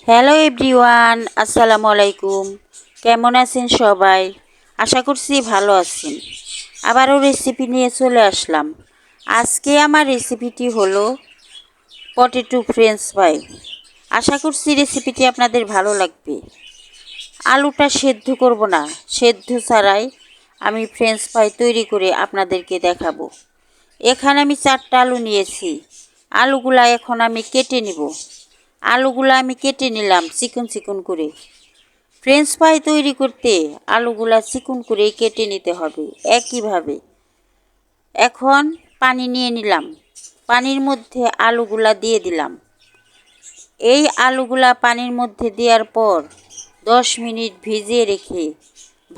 Hello everyone, আসসালামু আলাইকুম। কেমন আছেন সবাই? আশা করছি ভালো আছেন। আবারও রেসিপি নিয়ে চলে আসলাম। আজকে আমার রেসিপিটি হলো পটেটো ফ্রেঞ্চ ফ্রাই। আশা করছি রেসিপিটি আপনাদের ভালো লাগবে। আলুটা সেদ্ধ করব না, সেদ্ধ ছাড়াই আমি ফ্রেঞ্চ ফ্রাই তৈরি করে আপনাদেরকে দেখাবো। এখানে আমি 4টা আলু নিয়েছি। আলুগুলা এখন আমি কেটে নিব। আলুগুলা আমি কেটে নিলাম চিকন চিকন করে। ফ্রেঞ্চ ফ্রাই তৈরি করতে আলুগুলা চিকন করে কেটে নিতে হবে একইভাবে। এখন পানি নিয়ে নিলাম, পানির মধ্যে আলুগুলা দিয়ে দিলাম। এই আলুগুলা পানির মধ্যে দেওয়ার পর 10 মিনিট ভিজিয়ে রেখে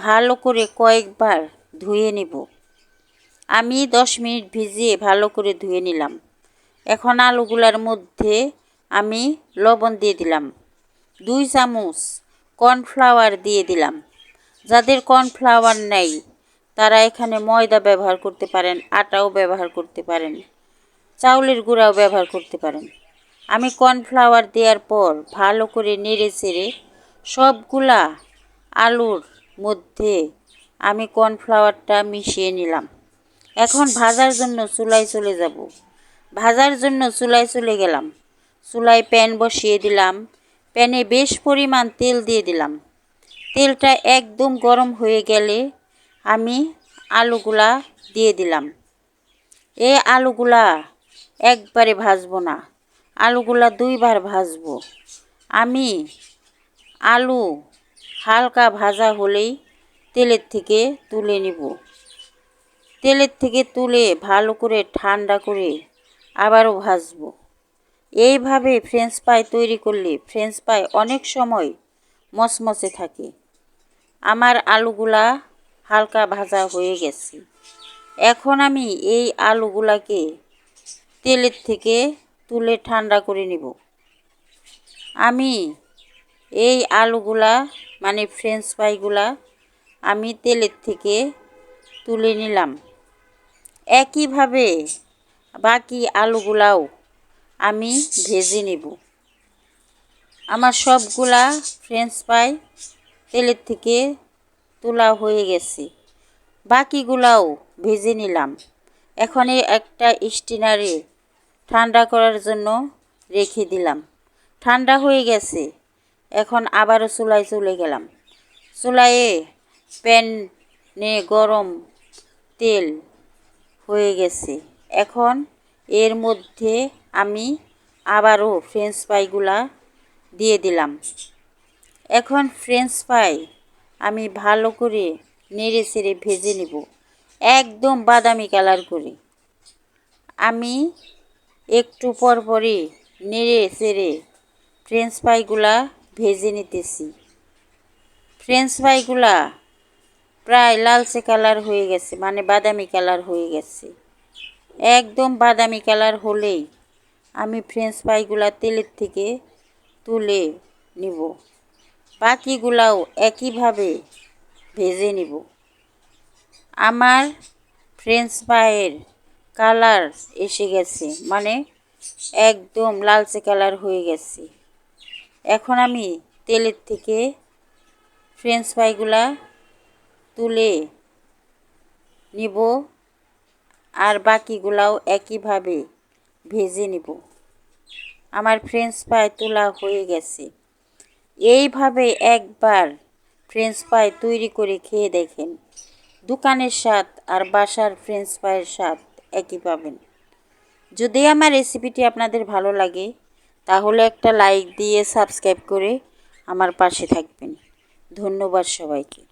ভালো করে কয়েকবার ধুয়ে নেব। আমি 10 মিনিট ভিজিয়ে ভালো করে ধুয়ে নিলাম। এখন আলুগুলার মধ্যে আমি লবণ দিয়ে দিলাম, 2 চামচ কর্নফ্লাওয়ার দিয়ে দিলাম। যাদের কর্নফ্লাওয়ার নেই তারা এখানে ময়দা ব্যবহার করতে পারেন, আটাও ব্যবহার করতে পারেন, চাউলের গুঁড়াও ব্যবহার করতে পারেন। আমি কর্নফ্লাওয়ার দেওয়ার পর ভালো করে নেড়ে চেড়ে সবগুলা আলুর মধ্যে আমি কর্নফ্লাওয়ারটা মিশিয়ে নিলাম। এখন ভাজার জন্য চুলায় চলে যাব। ভাজার জন্য চুলায় চলে গেলাম। চুলায় প্যান বসিয়ে দিলাম। প্যানে বেশ পরিমাণ তেল দিয়ে দিলাম। তেলটা একদম গরম হয়ে গেলে আমি আলুগুলা দিয়ে দিলাম। এই আলুগুলা একবারে ভাজবো না, আলুগুলা 2 বার ভাজবো। আমি আলু হালকা ভাজা হলেই তেলের থেকে তুলে নিব। তেলের থেকে তুলে ভালো করে ঠান্ডা করে আবারও ভাজবো। এইভাবে ফ্রেঞ্চ ফ্রাই তৈরি করলে ফ্রেঞ্চ ফ্রাই অনেক সময় মচমচে থাকে। আমার আলুগুলা হালকা ভাজা হয়ে গেছে। এখন আমি এই আলুগুলাকে তেলের থেকে তুলে ঠান্ডা করে নিব। আমি এই আলুগুলা মানে ফ্রেঞ্চ ফ্রাইগুলা আমি তেলের থেকে তুলে নিলাম। একইভাবে বাকি আলুগুলাও আমি ভেজে নেব। আমার সবগুলা ফ্রেঞ্চ ফ্রাই তেলের থেকে তোলা হয়ে গেছে। বাকিগুলাও ভেজে নিলাম। এখন একটা স্টিনারে ঠান্ডা করার জন্য রেখে দিলাম। ঠান্ডা হয়ে গেছে। এখন আবারও চুলায় চলে গেলাম। চুলায় প্যানে গরম তেল হয়ে গেছে। এখন এর মধ্যে আমি আবারও ফ্রেঞ্চ ফ্রাইগুলা দিয়ে দিলাম। এখন ফ্রেঞ্চ ফ্রাই আমি ভালো করে নেড়ে চেড়ে ভেজে নেব, একদম বাদামি কালার করে। আমি একটু পরপরই নেড়ে চেড়ে ফ্রেঞ্চ ফ্রাইগুলা ভেজে নিতেছি। ফ্রেঞ্চ ফ্রাইগুলা প্রায় লালচে কালার হয়ে গেছে, মানে বাদামি কালার হয়ে গেছে। একদম বাদামি কালার হলেই আমি ফ্রেঞ্চ ফ্রাইগুলা তেলের থেকে তুলে নিব। বাকিগুলাও একইভাবে ভেজে নিব। আমার ফ্রেঞ্চ ফ্রাইয়ের কালার এসে গেছে, মানে একদম লালচে কালার হয়ে গেছে। এখন আমি তেলের থেকে ফ্রেঞ্চ ফ্রাইগুলা তুলে নিব আর বাকিগুলাও একইভাবে ভেজে নিব। আমার ফ্রেঞ্চ ফ্রাই তোলা হয়ে গেছে। এইভাবে একবার ফ্রেঞ্চ ফ্রাই তৈরি করে খেয়ে দেখেন। দোকানের স্বাদ আর বাসার ফ্রেঞ্চ ফ্রাইয়ের স্বাদ একই পাবেন। যদি আমার রেসিপিটি আপনাদের ভালো লাগে তাহলে একটা লাইক দিয়ে সাবস্ক্রাইব করে আমার পাশে থাকবেন। ধন্যবাদ সবাইকে।